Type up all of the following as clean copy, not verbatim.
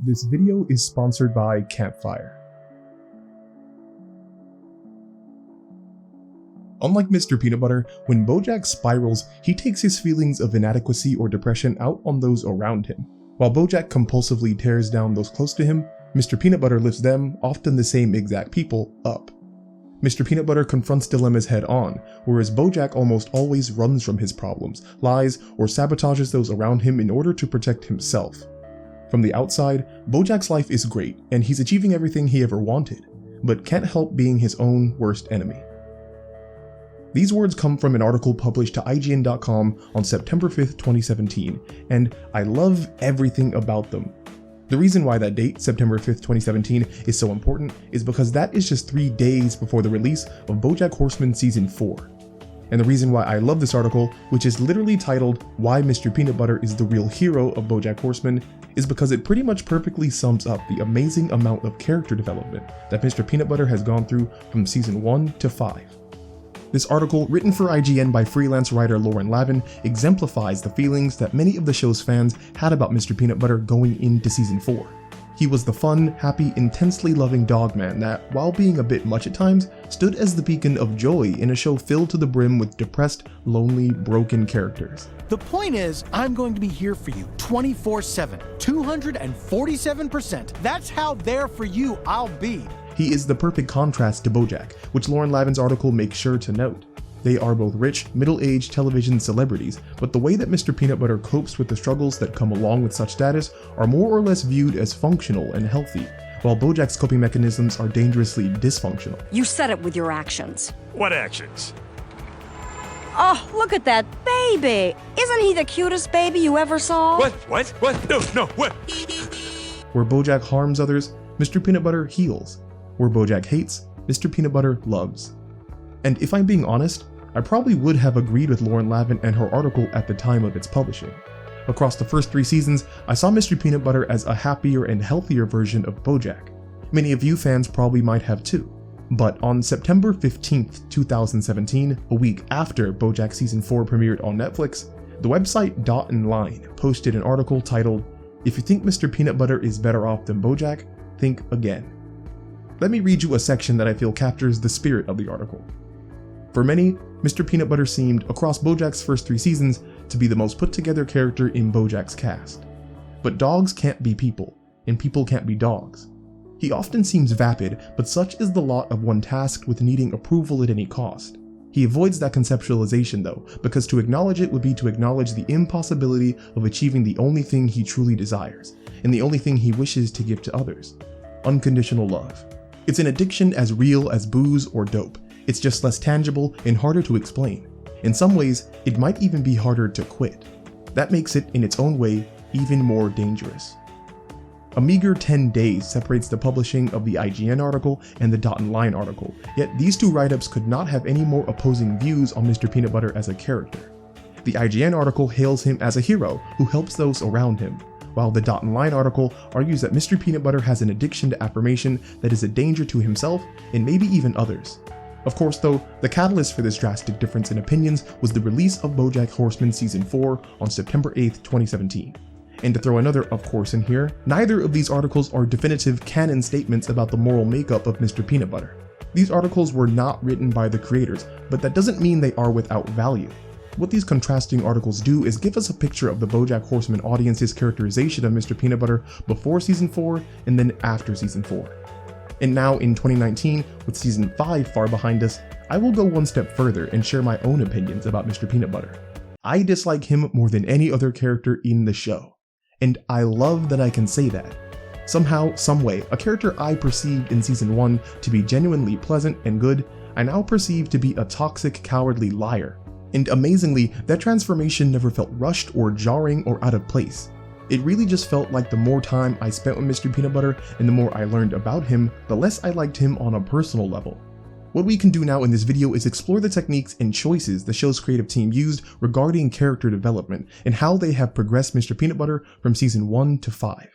This video is sponsored by Campfire. Unlike Mr. Peanutbutter, when Bojack spirals, he takes his feelings of inadequacy or depression out on those around him. While Bojack compulsively tears down those close to him, Mr. Peanutbutter lifts them, often the same exact people, up. Mr. Peanutbutter confronts dilemmas head on, whereas Bojack almost always runs from his problems, lies, or sabotages those around him in order to protect himself. From the outside, Bojack's life is great, and he's achieving everything he ever wanted, but can't help being his own worst enemy. These words come from an article published to IGN.com on September 5th, 2017, and I love everything about them. The reason why that date, September 5th, 2017, is so important is because that is just 3 days before the release of Bojack Horseman Season 4. And the reason why I love this article, which is literally titled Why Mr. Peanutbutter is the Real Hero of Bojack Horseman, is because it pretty much perfectly sums up the amazing amount of character development that Mr. Peanutbutter has gone through from Season 1 to 5. This article, written for IGN by freelance writer Lauren Lavin, exemplifies the feelings that many of the show's fans had about Mr. Peanutbutter going into Season 4. He was the fun, happy, intensely loving dog man that, while being a bit much at times, stood as the beacon of joy in a show filled to the brim with depressed, lonely, broken characters. The point is, I'm going to be here for you 24/7, 247%. That's how there for you I'll be. He is the perfect contrast to Bojack, which Lauren Lavin's article makes sure to note. They are both rich, middle-aged television celebrities, but the way that Mr. Peanutbutter copes with the struggles that come along with such status are more or less viewed as functional and healthy, while Bojack's coping mechanisms are dangerously dysfunctional. You said it with your actions. What actions? Oh, look at that baby! Isn't he the cutest baby you ever saw? What? No, what? Where Bojack harms others, Mr. Peanutbutter heals. Where Bojack hates, Mr. Peanutbutter loves. And if I'm being honest, I probably would have agreed with Lauren Lavin and her article at the time of its publishing. Across the first 3 seasons, I saw Mr. Peanutbutter as a happier and healthier version of Bojack. Many of you fans probably might have too. But on September 15th, 2017, a week after Bojack Season 4 premiered on Netflix, the website Dot and Line posted an article titled, "If you think Mr. Peanutbutter is better off than Bojack, think again." Let me read you a section that I feel captures the spirit of the article. For many, Mr. Peanutbutter seemed, across Bojack's first 3 seasons, to be the most put-together character in Bojack's cast. But dogs can't be people, and people can't be dogs. He often seems vapid, but such is the lot of one tasked with needing approval at any cost. He avoids that conceptualization though, because to acknowledge it would be to acknowledge the impossibility of achieving the only thing he truly desires, and the only thing he wishes to give to others: unconditional love. It's an addiction as real as booze or dope. It's just less tangible and harder to explain. In some ways, it might even be harder to quit. That makes it, in its own way, even more dangerous. A meager 10 days separates the publishing of the IGN article and the Dot and Line article, yet these 2 write-ups could not have any more opposing views on Mr. Peanutbutter as a character. The IGN article hails him as a hero who helps those around him, while the Dot and Line article argues that Mr. Peanutbutter has an addiction to affirmation that is a danger to himself and maybe even others. Of course though, the catalyst for this drastic difference in opinions was the release of Bojack Horseman Season 4 on September 8th, 2017. And to throw another of course in here, neither of these articles are definitive canon statements about the moral makeup of Mr. Peanutbutter. These articles were not written by the creators, but that doesn't mean they are without value. What these contrasting articles do is give us a picture of the Bojack Horseman audience's characterization of Mr. Peanutbutter before Season 4 and then after Season 4. And now in 2019, with Season 5 far behind us, I will go one step further and share my own opinions about Mr. Peanutbutter. I dislike him more than any other character in the show. And I love that I can say that. Somehow, someway, a character I perceived in Season 1 to be genuinely pleasant and good, I now perceive to be a toxic, cowardly liar. And amazingly, that transformation never felt rushed or jarring or out of place. It really just felt like the more time I spent with Mr. Peanutbutter and the more I learned about him, the less I liked him on a personal level. What we can do now in this video is explore the techniques and choices the show's creative team used regarding character development and how they have progressed Mr. Peanutbutter from Season 1 to 5.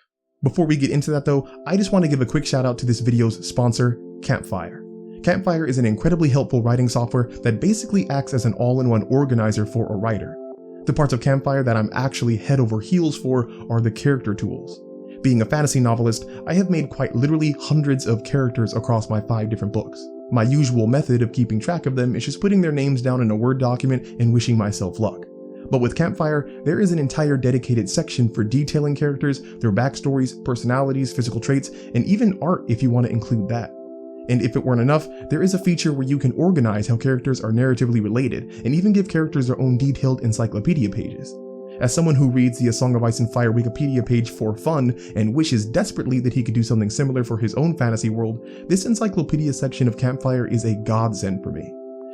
Before we get into that though, I just want to give a quick shout out to this video's sponsor, Campfire. Campfire is an incredibly helpful writing software that basically acts as an all-in-one organizer for a writer. The parts of Campfire that I'm actually head over heels for are the character tools. Being a fantasy novelist, I have made quite literally hundreds of characters across my 5 different books. My usual method of keeping track of them is just putting their names down in a Word document and wishing myself luck. But with Campfire, there is an entire dedicated section for detailing characters, their backstories, personalities, physical traits, and even art if you want to include that. And if it weren't enough, there is a feature where you can organize how characters are narratively related, and even give characters their own detailed encyclopedia pages. As someone who reads the A Song of Ice and Fire Wikipedia page for fun, and wishes desperately that he could do something similar for his own fantasy world, this encyclopedia section of Campfire is a godsend for me.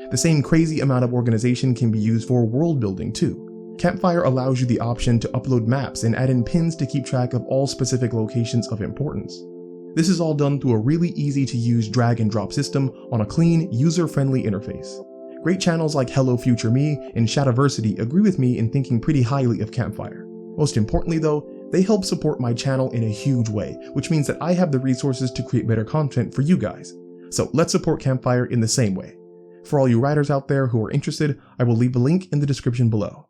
The same crazy amount of organization can be used for world building too. Campfire allows you the option to upload maps and add in pins to keep track of all specific locations of importance. This is all done through a really easy to use drag and drop system on a clean, user-friendly interface. Great channels like Hello Future Me and Shadiversity agree with me in thinking pretty highly of Campfire. Most importantly though, they help support my channel in a huge way, which means that I have the resources to create better content for you guys. So let's support Campfire in the same way. For all you writers out there who are interested, I will leave a link in the description below.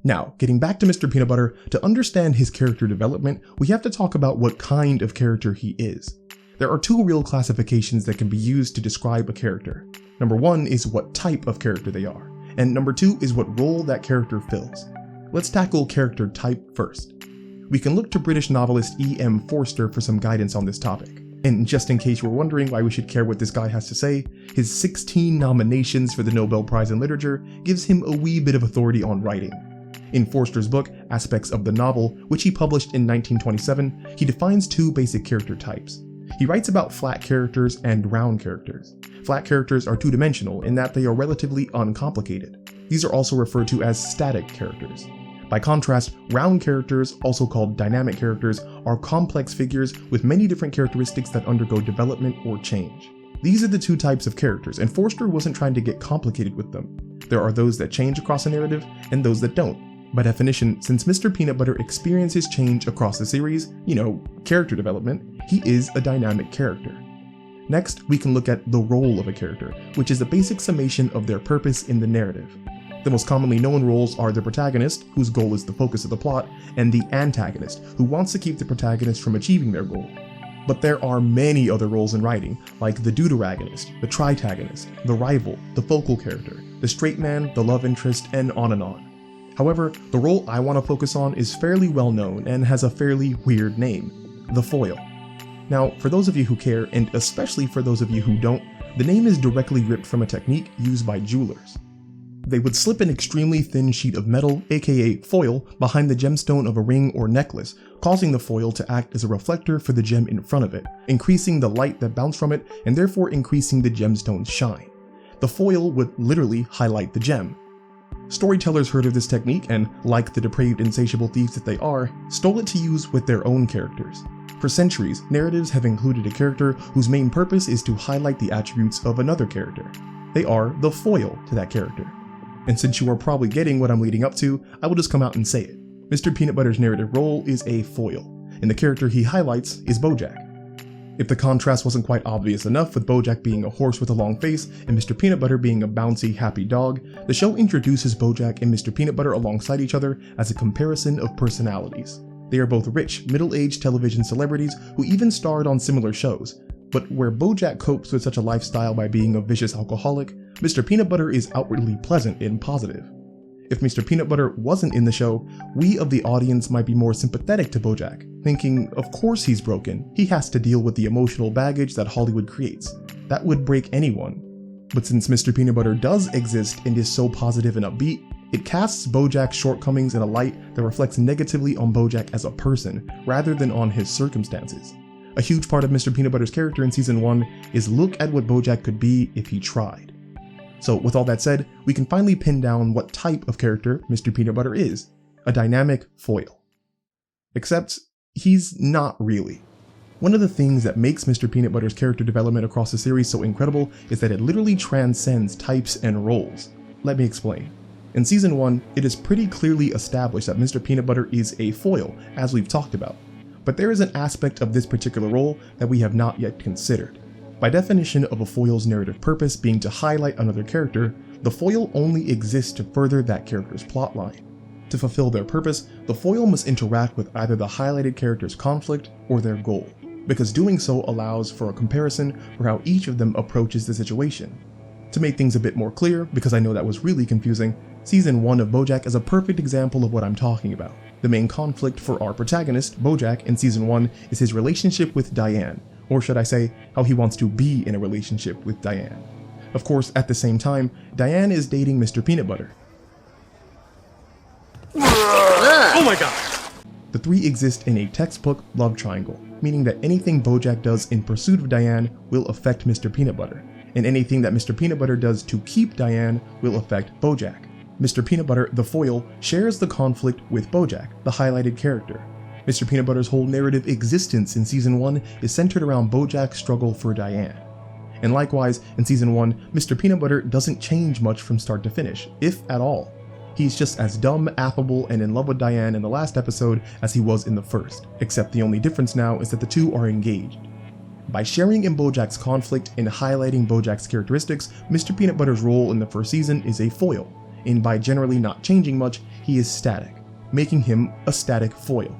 Now, getting back to Mr. Peanutbutter, to understand his character development, we have to talk about what kind of character he is. There are 2 real classifications that can be used to describe a character. Number 1 is what type of character they are, and number 2 is what role that character fills. Let's tackle character type first. We can look to British novelist E.M. Forster for some guidance on this topic. And just in case you were wondering why we should care what this guy has to say, his 16 nominations for the Nobel Prize in Literature gives him a wee bit of authority on writing. In Forster's book, Aspects of the Novel, which he published in 1927, he defines 2 basic character types. He writes about flat characters and round characters. Flat characters are 2-dimensional in that they are relatively uncomplicated. These are also referred to as static characters. By contrast, round characters, also called dynamic characters, are complex figures with many different characteristics that undergo development or change. These are the 2 types of characters, and Forster wasn't trying to get complicated with them. There are those that change across a narrative, and those that don't. By definition, since Mr. Peanutbutter experiences change across the series, character development, he is a dynamic character. Next, we can look at the role of a character, which is a basic summation of their purpose in the narrative. The most commonly known roles are the protagonist, whose goal is the focus of the plot, and the antagonist, who wants to keep the protagonist from achieving their goal. But there are many other roles in writing, like the deuteragonist, the tritagonist, the rival, the focal character, the straight man, the love interest, and on and on. However, the role I want to focus on is fairly well known and has a fairly weird name, the foil. Now, for those of you who care, and especially for those of you who don't, the name is directly ripped from a technique used by jewelers. They would slip an extremely thin sheet of metal, aka foil, behind the gemstone of a ring or necklace, causing the foil to act as a reflector for the gem in front of it, increasing the light that bounced from it and therefore increasing the gemstone's shine. The foil would literally highlight the gem. Storytellers heard of this technique and, like the depraved, insatiable thieves that they are, stole it to use with their own characters. For centuries, narratives have included a character whose main purpose is to highlight the attributes of another character. They are the foil to that character. And since you are probably getting what I'm leading up to, I will just come out and say it. Mr. Peanutbutter's narrative role is a foil, and the character he highlights is Bojack. If the contrast wasn't quite obvious enough with Bojack being a horse with a long face and Mr. Peanutbutter being a bouncy, happy dog, the show introduces Bojack and Mr. Peanutbutter alongside each other as a comparison of personalities. They are both rich, middle-aged television celebrities who even starred on similar shows, but where Bojack copes with such a lifestyle by being a vicious alcoholic, Mr. Peanutbutter is outwardly pleasant and positive. If Mr. Peanutbutter wasn't in the show, we of the audience might be more sympathetic to Bojack, thinking, of course he's broken, he has to deal with the emotional baggage that Hollywood creates. That would break anyone. But since Mr. Peanutbutter does exist and is so positive and upbeat, it casts Bojack's shortcomings in a light that reflects negatively on Bojack as a person, rather than on his circumstances. A huge part of Mr. Peanutbutter's character in Season 1 is look at what Bojack could be if he tried. So with all that said, we can finally pin down what type of character Mr. Peanutbutter is, a dynamic foil. Except, he's not really. One of the things that makes Mr. Peanutbutter's character development across the series so incredible is that it literally transcends types and roles. Let me explain. In Season 1, it is pretty clearly established that Mr. Peanutbutter is a foil, as we've talked about. But there is an aspect of this particular role that we have not yet considered. By definition of a foil's narrative purpose being to highlight another character, the foil only exists to further that character's plotline. To fulfill their purpose, the foil must interact with either the highlighted character's conflict or their goal, because doing so allows for a comparison for how each of them approaches the situation. To make things a bit more clear, because I know that was really confusing, Season 1 of Bojack is a perfect example of what I'm talking about. The main conflict for our protagonist, Bojack, in Season 1 is his relationship with Diane, or should I say, how he wants to be in a relationship with Diane. Of course, at the same time, Diane is dating Mr. Peanutbutter. Oh my god! The three exist in a textbook love triangle, meaning that anything Bojack does in pursuit of Diane will affect Mr. Peanutbutter, and anything that Mr. Peanutbutter does to keep Diane will affect Bojack. Mr. Peanutbutter, the foil, shares the conflict with Bojack, the highlighted character. Mr. Peanutbutter's whole narrative existence in Season 1 is centered around Bojack's struggle for Diane. And likewise, in Season 1, Mr. Peanutbutter doesn't change much from start to finish, if at all. He's just as dumb, affable, and in love with Diane in the last episode as he was in the first, except the only difference now is that the two are engaged. By sharing in Bojack's conflict and highlighting Bojack's characteristics, Mr. Peanutbutter's role in the first season is a foil, and by generally not changing much, he is static, making him a static foil.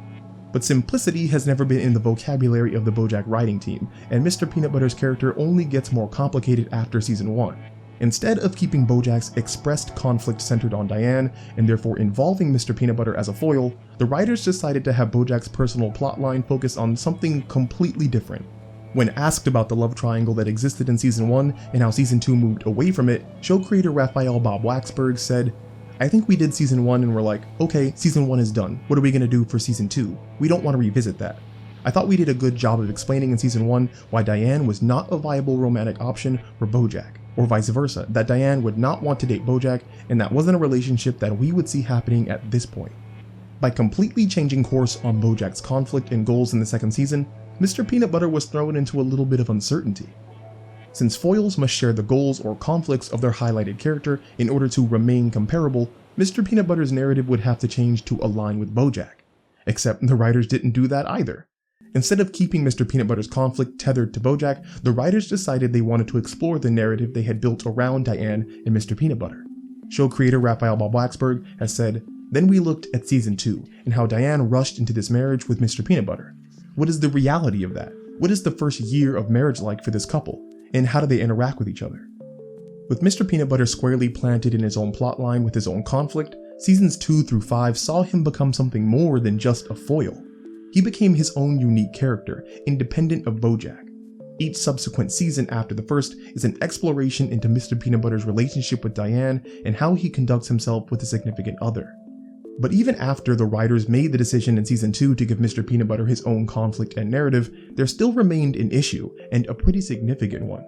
But simplicity has never been in the vocabulary of the Bojack writing team, and Mr. Peanutbutter's character only gets more complicated after Season 1. Instead of keeping Bojack's expressed conflict centered on Diane, and therefore involving Mr. Peanutbutter as a foil, the writers decided to have Bojack's personal plotline focus on something completely different. When asked about the love triangle that existed in Season 1 and how Season 2 moved away from it, show creator Raphael Bob Waxberg said, "I think we did Season 1 and we're like, okay, Season 1 is done. What are we going to do for Season 2? We don't want to revisit that. I thought we did a good job of explaining in Season 1 why Diane was not a viable romantic option for Bojack, or vice versa, that Diane would not want to date Bojack, and that wasn't a relationship that we would see happening at this point." By completely changing course on Bojack's conflict and goals in the second season, Mr. Peanutbutter was thrown into a little bit of uncertainty. Since foils must share the goals or conflicts of their highlighted character in order to remain comparable, Mr. Peanutbutter's narrative would have to change to align with Bojack. Except the writers didn't do that either. Instead of keeping Mr. Peanutbutter's conflict tethered to Bojack, the writers decided they wanted to explore the narrative they had built around Diane and Mr. Peanutbutter. Show creator Raphael Bob Waxberg has said, "Then we looked at Season 2 and how Diane rushed into this marriage with Mr. Peanutbutter. What is the reality of that? What is the first year of marriage like for this couple? And how do they interact with each other?" With Mr. Peanutbutter squarely planted in his own plotline with his own conflict, Seasons 2 through 5 saw him become something more than just a foil. He became his own unique character, independent of Bojack. Each subsequent season after the first is an exploration into Mr. Peanutbutter's relationship with Diane and how he conducts himself with a significant other. But even after the writers made the decision in Season 2 to give Mr. Peanutbutter his own conflict and narrative, there still remained an issue, and a pretty significant one.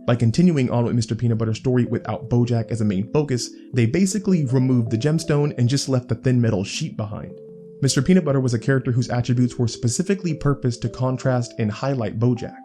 By continuing on with Mr. Peanutbutter's story without Bojack as a main focus, they basically removed the gemstone and just left the thin metal sheet behind. Mr. Peanutbutter was a character whose attributes were specifically purposed to contrast and highlight Bojack.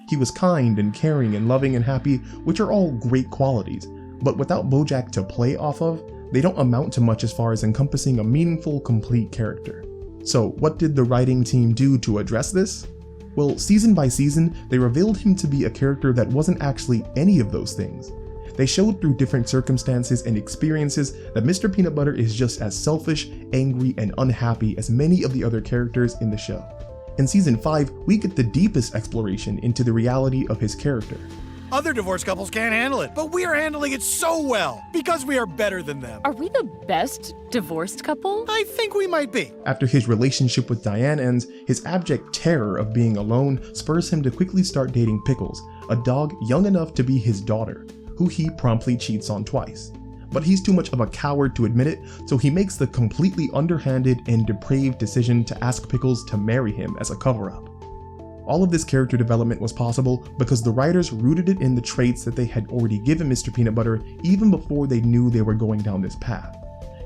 He was kind and caring and loving and happy, which are all great qualities, but without Bojack to play off of, they don't amount to much as far as encompassing a meaningful, complete character. So what did the writing team do to address this? Well, season by season, they revealed him to be a character that wasn't actually any of those things. They showed through different circumstances and experiences that Mr. Peanutbutter is just as selfish, angry, and unhappy as many of the other characters in the show. In Season 5, we get the deepest exploration into the reality of his character. Other divorced couples can't handle it, but we are handling it so well because we are better than them. Are we the best divorced couple? I think we might be. After his relationship with Diane ends, his abject terror of being alone spurs him to quickly start dating Pickles, a dog young enough to be his daughter, who he promptly cheats on twice. But he's too much of a coward to admit it, so he makes the completely underhanded and depraved decision to ask Pickles to marry him as a cover-up. All of this character development was possible because the writers rooted it in the traits that they had already given Mr. Peanutbutter even before they knew they were going down this path.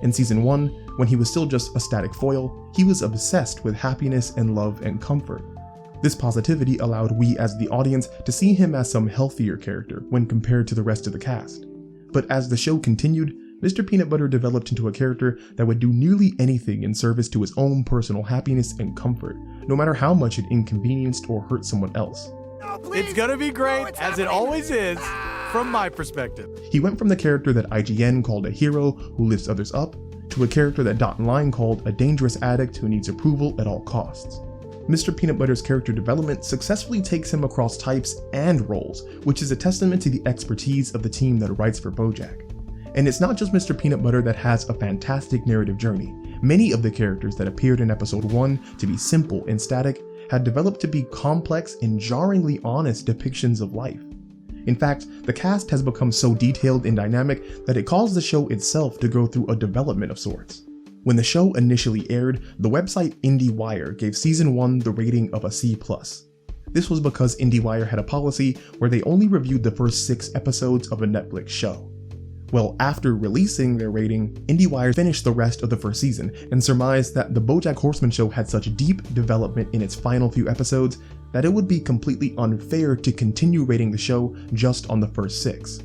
In Season 1, when he was still just a static foil, he was obsessed with happiness and love and comfort. This positivity allowed we as the audience to see him as some healthier character when compared to the rest of the cast. But as the show continued, Mr. Peanutbutter developed into a character that would do nearly anything in service to his own personal happiness and comfort, no matter how much it inconvenienced or hurt someone else. It's gonna be great, as it always is, from my perspective. He went from the character that IGN called a hero who lifts others up, to a character that Dot and Line called a dangerous addict who needs approval at all costs. Mr. Peanutbutter's character development successfully takes him across types and roles, which is a testament to the expertise of the team that writes for Bojack. And it's not just Mr. Peanutbutter that has a fantastic narrative journey. Many of the characters that appeared in episode 1 to be simple and static had developed to be complex and jarringly honest depictions of life. In fact, the cast has become so detailed and dynamic that it caused the show itself to go through a development of sorts. When the show initially aired, the website IndieWire gave season 1 the rating of a C+. This was because IndieWire had a policy where they only reviewed the first 6 episodes of a Netflix show. Well, after releasing their rating, IndieWire finished the rest of the first season and surmised that the Bojack Horseman show had such deep development in its final few episodes that it would be completely unfair to continue rating the show just on the first 6.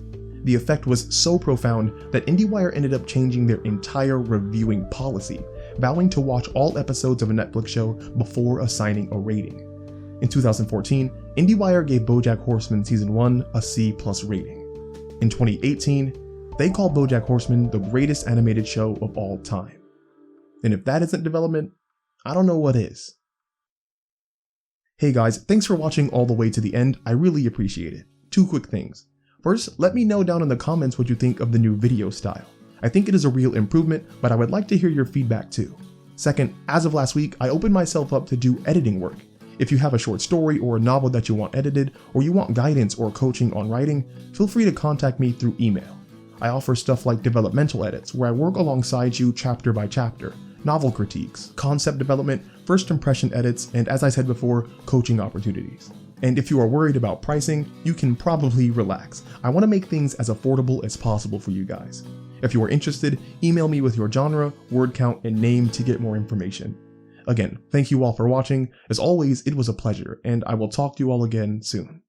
The effect was so profound that IndieWire ended up changing their entire reviewing policy, vowing to watch all episodes of a Netflix show before assigning a rating. In 2014, IndieWire gave Bojack Horseman season 1 a C+ rating. In 2018, they called Bojack Horseman the greatest animated show of all time. And if that isn't development, I don't know what is. Hey guys, thanks for watching all the way to the end, I really appreciate it. 2 quick things. First, let me know down in the comments what you think of the new video style. I think it is a real improvement, but I would like to hear your feedback too. Second, as of last week, I opened myself up to do editing work. If you have a short story or a novel that you want edited, or you want guidance or coaching on writing, feel free to contact me through email. I offer stuff like developmental edits, where I work alongside you chapter by chapter, novel critiques, concept development, first impression edits, and as I said before, coaching opportunities. And if you are worried about pricing, you can probably relax. I want to make things as affordable as possible for you guys. If you are interested, email me with your genre, word count, and name to get more information. Again, thank you all for watching. As always, it was a pleasure, and I will talk to you all again soon.